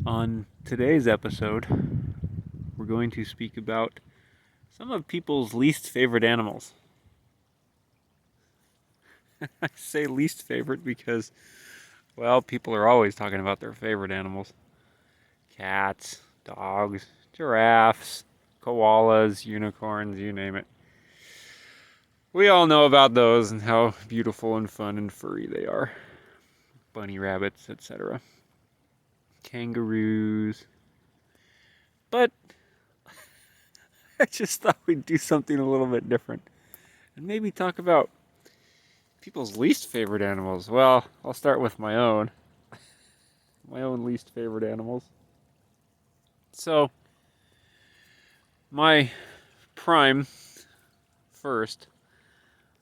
On today's episode, we're going to speak about some of people's least favorite animals. I say least favorite because, well, people are always talking about their favorite animals: cats, dogs, giraffes, koalas, unicorns, you name it. We all know about those and how beautiful and fun and furry they are. Bunny rabbits, etc. Kangaroos. But I just thought we'd do something a little bit different and maybe talk about people's least favorite animals. Well, I'll start with my own. My own least favorite animals. So, my prime first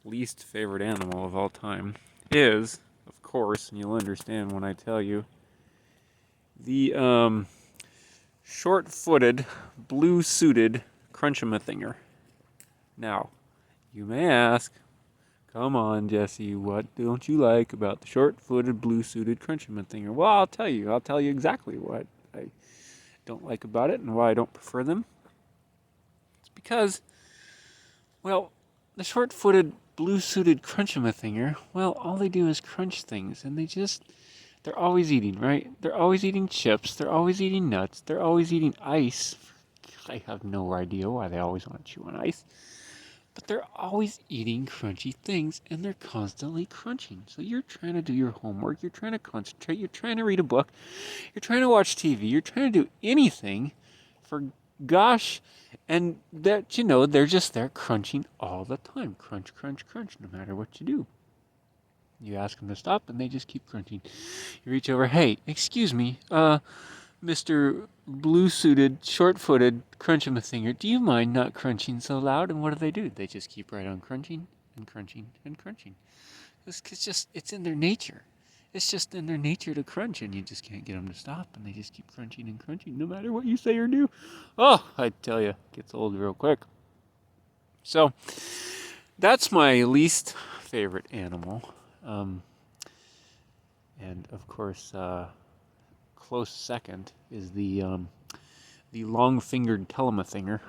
least favorite animal of all time is, of course, and you'll understand when I tell you, the short-footed, blue-suited Crunchamathinger. Now, you may ask, come on, Jesse, what don't you like about the short-footed, blue-suited Crunchamathinger? Well, I'll tell you. I'll tell you exactly what I don't like about it and why I don't prefer them. It's because, well, the short-footed, blue-suited Crunchamathinger, well, all they do is crunch things, and they're always eating, right? They're always eating chips, they're always eating nuts, they're always eating ice. I have no idea why they always want to chew on ice. But they're always eating crunchy things, and they're constantly crunching. So you're trying to do your homework, you're trying to concentrate, you're trying to read a book, you're trying to watch TV, you're trying to do anything for gosh, and they're just there crunching all the time. Crunch, crunch, crunch, no matter what you do. You ask them to stop, and they just keep crunching. You reach over, hey, excuse me, Mr. Blue-suited, short-footed Crunchamathinger, do you mind not crunching so loud? And what do? They just keep right on crunching and crunching and crunching. It's in their nature. It's just in their nature to crunch, and you just can't get them to stop, and they just keep crunching and crunching, no matter what you say or do. Oh, I tell you, it gets old real quick. So, that's my least favorite animal. And of course, close second is the long-fingered Telemathinger.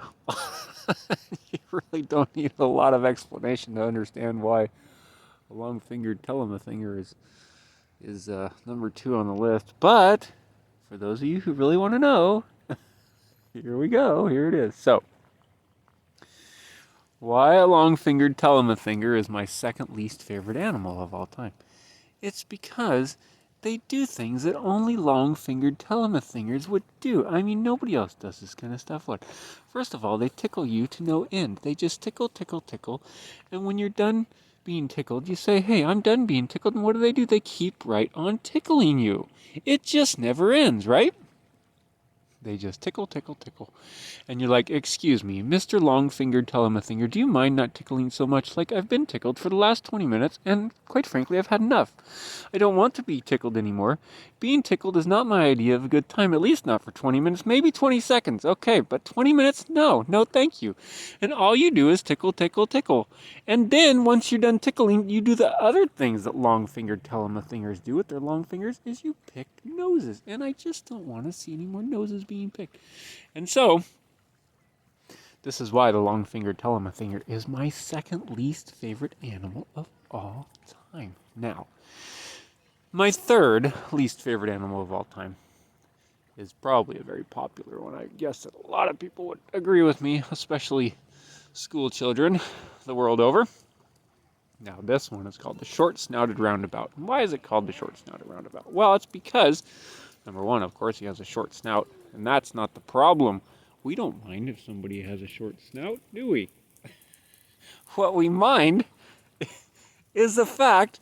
You really don't need a lot of explanation to understand why a long-fingered Telemathinger is number 2 on the list. But for those of you who really want to know, here we go. Here it is. So, why a long-fingered Telemathinger is my second least favorite animal of all time? It's because they do things that only long-fingered Telemathingers would do. I mean, nobody else does this kind of stuff. What? First of all, they tickle you to no end. They just tickle, tickle, tickle. And when you're done being tickled, you say, hey, I'm done being tickled. And what do? They keep right on tickling you. It just never ends, right? They just tickle, tickle, tickle. And you're like, excuse me, Mr. Long-Fingered Telemathinger, do you mind not tickling so much? Like, I've been tickled for the last 20 minutes, and quite frankly, I've had enough. I don't want to be tickled anymore. Being tickled is not my idea of a good time, at least not for 20 minutes, maybe 20 seconds. Okay, but 20 minutes? No, no thank you. And all you do is tickle, tickle, tickle. And then, once you're done tickling, you do the other things that long-fingered Telemathingers do with their long fingers, is you pick noses. And I just don't want to see any more noses being picked. And so, this is why the long-fingered Telemathinger is my second least favorite animal of all time. Now, my third least favorite animal of all time is probably a very popular one. I guess that a lot of people would agree with me, especially school children the world over. Now, this one is called the short-snouted roundabout. And why is it called the short-snouted roundabout? Well, it's because, number one, of course, he has a short snout, and that's not the problem. We don't mind if somebody has a short snout, do we? What we mind is the fact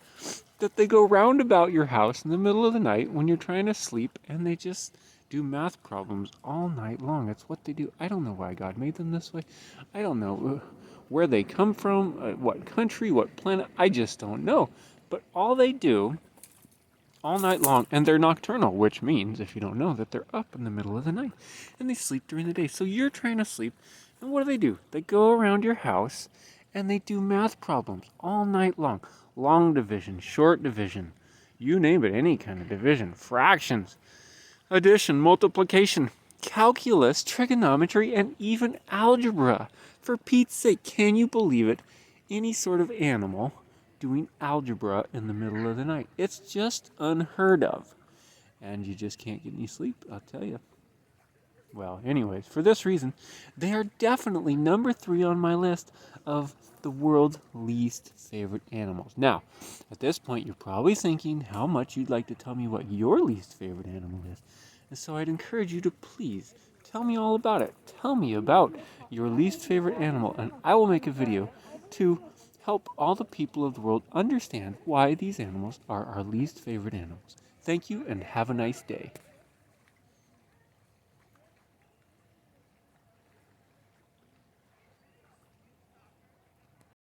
that they go round about your house in the middle of the night when you're trying to sleep, and they just do math problems all night long. That's what they do. I don't know why God made them this way. I don't know where they come from, what country, what planet. I just don't know. But all they do all night long, and they're nocturnal, which means, if you don't know, that they're up in the middle of the night, and they sleep during the day. So you're trying to sleep, and what do? They go around your house, and they do math problems all night long. Long division, short division, you name it, any kind of division, fractions. addition, multiplication, calculus, trigonometry, and even algebra. For Pete's sake, can you believe it? Any sort of animal doing algebra in the middle of the night. It's just unheard of. And you just can't get any sleep, I'll tell you. Well, anyways, for this reason, they are definitely number 3 on my list of the world's least favorite animals. Now, at this point, you're probably thinking how much you'd like to tell me what your least favorite animal is. And so I'd encourage you to please tell me all about it. Tell me about your least favorite animal, and I will make a video to help all the people of the world understand why these animals are our least favorite animals. Thank you, and have a nice day.